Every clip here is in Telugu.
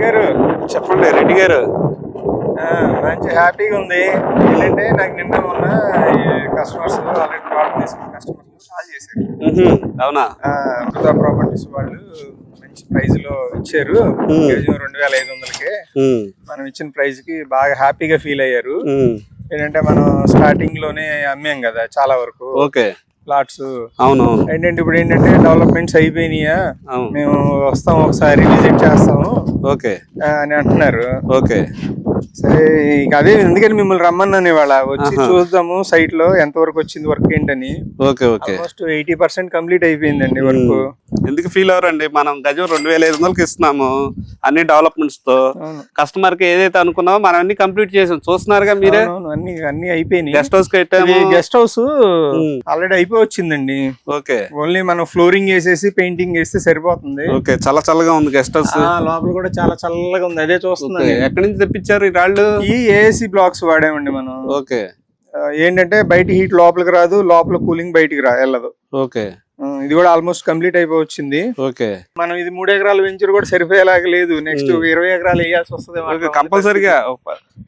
గారు చెప్పండి రెడ్డి గారు. మంచి హ్యాపీగా ఉంది. ఏంటంటే నాకు నిన్న మొన్న ఈ కస్టమర్స్ ఆల్రెడీ ప్లాట్ తీసుకున్న కస్టమర్స్ కాల్ చేశారు. అవునా? అమృత ప్రాపర్టీస్ వాళ్ళు మంచి ప్రైజ్ లో ఇచ్చారు, 2500కే. మనం ఇచ్చిన ప్రైజ్ కి బాగా హ్యాపీగా ఫీల్ అయ్యారు. ఏంటంటే మనం స్టార్టింగ్ లోనే అమ్మాం కదా చాలా వరకు ప్లాట్స్. అవునవును. ఏంటంటే ఇప్పుడు ఏంటంటే డెవలప్మెంట్స్ అయిపోయినాయా, మేము వస్తాం ఒకసారి విజిట్ చేస్తాము అని అంటున్నారు. సరే ఇక అదే ఎందుకని మిమ్మల్ని రమ్మన్నాను ఇవాళ. వచ్చి చూద్దాము సైట్ లో ఎంత వరకు వచ్చింది వర్క్ ఏంటని. ఆల్మోస్ట్ 80% కంప్లీట్ అయిపోయిందండి వర్క్. ఎందుకు ఫీల్ అవరండి, మనం గజం 2500కి ఇస్తున్నాము అన్ని డెవలప్మెంట్స్ తో. కస్టమర్ కి ఏదైతే అనుకున్నామో మనం అన్ని కంప్లీట్ చేసాం, చూస్తున్నారుగా మీరే. అన్ని అయిపోయినాయి. గెస్ట్ హౌస్ కట్టాము. గెస్ట్ హౌస్ ఆల్రెడీ అయిపోయి వచ్చిందండి. ఓన్లీ మనం ఫ్లోరింగ్ వేసేసి పెయింటింగ్ వేస్తే సరిపోతుంది. చాలా చల్లగా ఉంది గెస్ట్ హౌస్. లోపల కూడా చాలా చల్లగా ఉంది. అదే చూస్తుంది. ఎక్కడి నుంచి తెప్పించారు ఈ రాళ్ళు? ఈ ఏసీ బ్లాక్స్ వాడామండి మనం. ఏంటంటే బయట హీట్ లోపలికి రాదు, లోపల కూలింగ్ బయటికి వెళ్ళదు. ఇది కూడా ఆల్మోస్ట్ కంప్లీట్ అయిపోవచ్చింది. మనం ఇది 3 ఎకరాల వెంచర్ కూడా సరిపోయేలాగా లేదు. నెక్స్ట్ 20 ఎకరాలు వేయాల్సి వస్తుంది. కంపల్సరిగా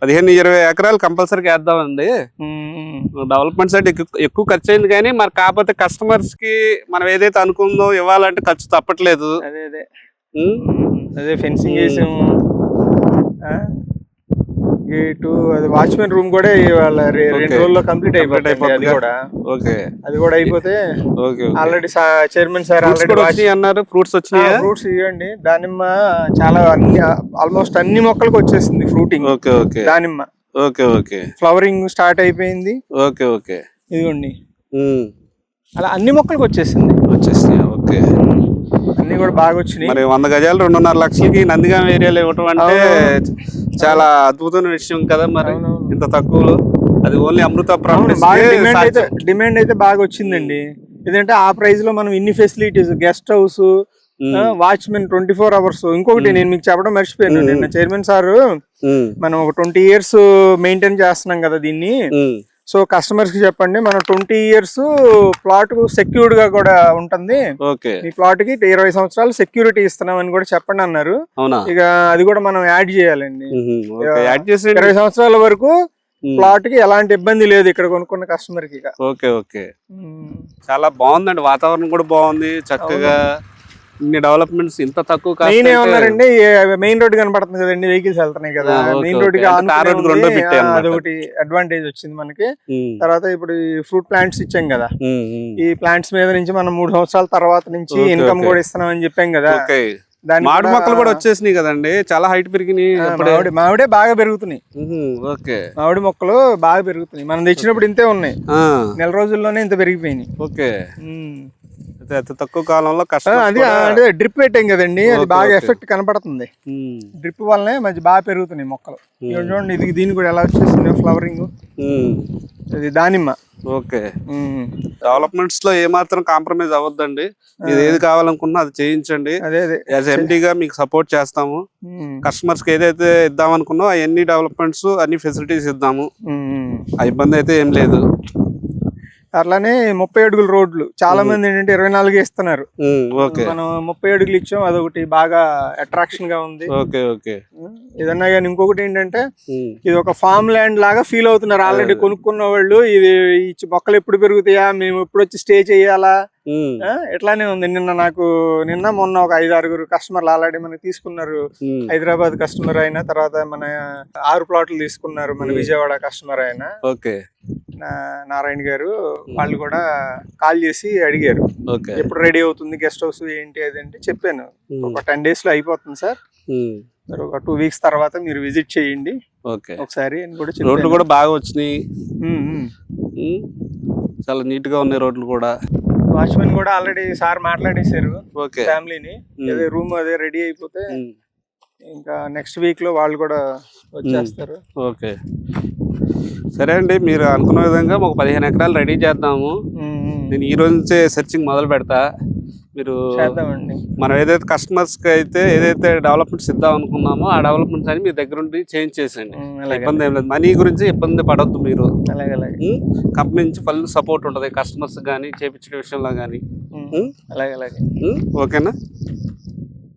15-20 ఎకరాలు కంపల్సరీగా వేద్దామండి. డెవలప్మెంట్ సైడ్ ఎక్కువ ఖర్చు అయింది, కానీ మరి కాకపోతే కస్టమర్స్ కి మనం ఏదైతే అనుకుందో ఇవ్వాలంటే ఖర్చు తప్పట్లేదు. అదే ఫెన్సింగ్ వేసాము, గేటు, అది వాచ్మెన్ రూమ్ కూడా ఇవాళ 2 రోజుల్లో కంప్లీట్ అయిపోతుంది. అది కూడా అయిపోతే ఆల్రెడీ చైర్మన్ సార్ ఆల్రెడీ అన్నారు ఫ్రూట్స్ వచ్చినాయి. ఫ్రూట్స్ ఇవ్వండి. దానిమ్మ చాలా ఆల్మోస్ట్ అన్ని మొక్కలకు వచ్చేసింది ఫ్రూటింగ్. దానిమ్మ ఫ్లవరింగ్ స్టార్ట్ అయిపోయింది. ఇదిగోండి అలా అన్ని మొక్కలకు వచ్చేసింది. అన్ని కూడా బాగా వచ్చినాయి. మరి 100 గజాలు 2.5 లక్షలకి నందిగాం ఏరియాలో ఇవ్వటం అంటే చాలా అద్భుతమైన విషయం కదా. మరి ఇంత తక్కువలో అది ఓన్లీ అమృత ప్రాపర్టీస్. డిమాండ్ అయితే బాగా వచ్చిందండి. ఎందుకంటే ఆ ప్రైస్ లో మనం ఇన్ని facilities, guest house, watchman 24 hours. ఇంకొకటి నేను మీకు చెప్పడం మర్చిపోయాను. నిన్న చైర్మన్ సార్ మనం ఒక 20 years మెయింటైన్ చేస్తున్నాం కదా దీన్ని. సో కస్టమర్స్ కి చెప్పండి, మనం 20 years ప్లాట్ సెక్యూర్డ్ గా కూడా ఉంటుంది. ఈ ప్లాట్ కి 20 సంవత్సరాలు సెక్యూరిటీ ఇస్తున్నాం అని కూడా చెప్పండి అన్నారు. ఇక అది కూడా మనం యాడ్ చేయాలండి. 20 సంవత్సరాల వరకు ప్లాట్ కి ఎలాంటి ఇబ్బంది లేదు ఇక్కడ కొనుక్కున్న కస్టమర్ కి. చాలా బాగుందండి, వాతావరణం కూడా బాగుంది చక్కగా. ఇన్ని డెవలప్మెంట్స్ ఇంత తక్కువ ఏమన్నారండి, మెయిన్ రోడ్ కనపడుతుంది కదండి, వెహికల్స్ వెళ్తున్నాయి కదా. మెయిన్ రోడ్ కి అదొకటి అడ్వాంటేజ్ వచ్చింది మనకి. తర్వాత ఇప్పుడు ఫ్రూట్ ప్లాంట్స్ ఇచ్చాం కదా, ఈ ప్లాంట్స్ మీద నుంచి మనం 3 సంవత్సరాల తర్వాత నుంచి ఇన్కమ్ కూడా ఇస్తున్నాం అని చెప్పాం కదా. మామిడి మొక్కలు కూడా వచ్చేసినాయి కదండి, చాలా హైట్ పెరిగినాయి. మామిడే బాగా పెరుగుతున్నాయి. మామిడి మొక్కలు బాగా పెరుగుతున్నాయి. మనం తెచ్చినప్పుడు ఇంతే ఉన్నాయి, నెల రోజుల్లోనే ఇంత పెరిగిపోయినాయి. అతి తక్కువ కాలంలో కష్టం. అంటే డ్రిప్ పెట్టాం కదండి, అది బాగా ఎఫెక్ట్ కనపడుతుంది. డ్రిప్ వల్లనే మంచి బాగా పెరుగుతున్నాయి మొక్కలు. చూడండి, ఇది దీని కూడా ఎలా వచ్చేస్తుంది ఫ్లవరింగ్. ఇది దానిమ్మ. డెవలప్మెంట్స్ లో ఏమాత్రం కాంప్రమైజ్ అవ్వద్దండి. మీరు ఏది కావాలనుకున్నా అది చేయించండి. యాజ్ ఎండీగా మీకు సపోర్ట్ చేస్తాము. కస్టమర్స్ కి ఏదైతే ఇద్దాం అనుకున్నా అన్ని డెవలప్మెంట్స్ అన్ని ఫెసిలిటీస్ ఇద్దాము. ఆ ఇబ్బంది అయితే ఏం లేదు. అట్లానే 30 అడుగుల రోడ్లు చాలా మంది ఏంటంటే 24 ఇస్తున్నారు. మనం 30 అడుగులు ఇచ్చాం, అదొకటి బాగా అట్రాక్షన్ గా ఉంది. ఏదన్నా కానీ ఇంకొకటి ఏంటంటే ఇది ఒక ఫామ్ ల్యాండ్ లాగా ఫీల్ అవుతున్నారు ఆల్రెడీ కొనుక్కున్న వాళ్ళు. ఇది మొక్కలు ఎప్పుడు పెరుగుతాయా, మేము ఎప్పుడు వచ్చి స్టే చేయాలా, ఎట్లానే ఉంది. నిన్న మొన్న ఒక 5-6 కస్టమర్లు ఆల్రెడీ మనకి తీసుకున్నారు. హైదరాబాద్ కస్టమర్ అయినా, తర్వాత మన 6 ప్లాట్లు తీసుకున్నారు మన విజయవాడ కస్టమర్ అయినా నారాయణ గారు. వాళ్ళు కూడా కాల్ చేసి అడిగారు ఎప్పుడు రెడీ అవుతుంది గెస్ట్ హౌస్ ఏంటి అది అంటే చెప్పాను. ఒక 10 days లో అయిపోతుంది సార్, ఒక 2 weeks తర్వాత మీరు విజిట్ చేయండి ఒకసారి అని కూడా చెప్పాను. రోడ్లు కూడా బాగా వచ్చినాయి, చాలా నీట్ గా ఉన్నాయి రోడ్లు కూడా. వాచ్మెన్ కూడా ఆల్రెడీ సార్ మాట్లాడేశారు ఫ్యామిలీని. అదే రూమ్ అదే రెడీ అయిపోతే ఇంకా నెక్స్ట్ వీక్ లో వాళ్ళు కూడా వచ్చేస్తారు. సరే అండి, మీరు అనుకున్న విధంగా ఒక 15 ఎకరాలు రెడీ చేద్దాము. నేను ఈ రోజు నుంచే సెర్చింగ్ మొదలు పెడతా. మీరు మనం ఏదైతే కస్టమర్స్ కి అయితే ఏదైతే డెవలప్మెంట్స్ ఇద్దాం అనుకున్నామో ఆ డెవలప్మెంట్స్ అని మీ దగ్గర ఉండి చేంజ్ చేసండి. ఇబ్బంది ఏం లేదు, మనీ గురించి ఇబ్బంది పడొద్దు. మీరు కంపెనీ నుంచి ఫుల్ సపోర్ట్ ఉంటుంది కస్టమర్స్ కానీ చేపించే విషయంలో కానీ. ఓకేనా?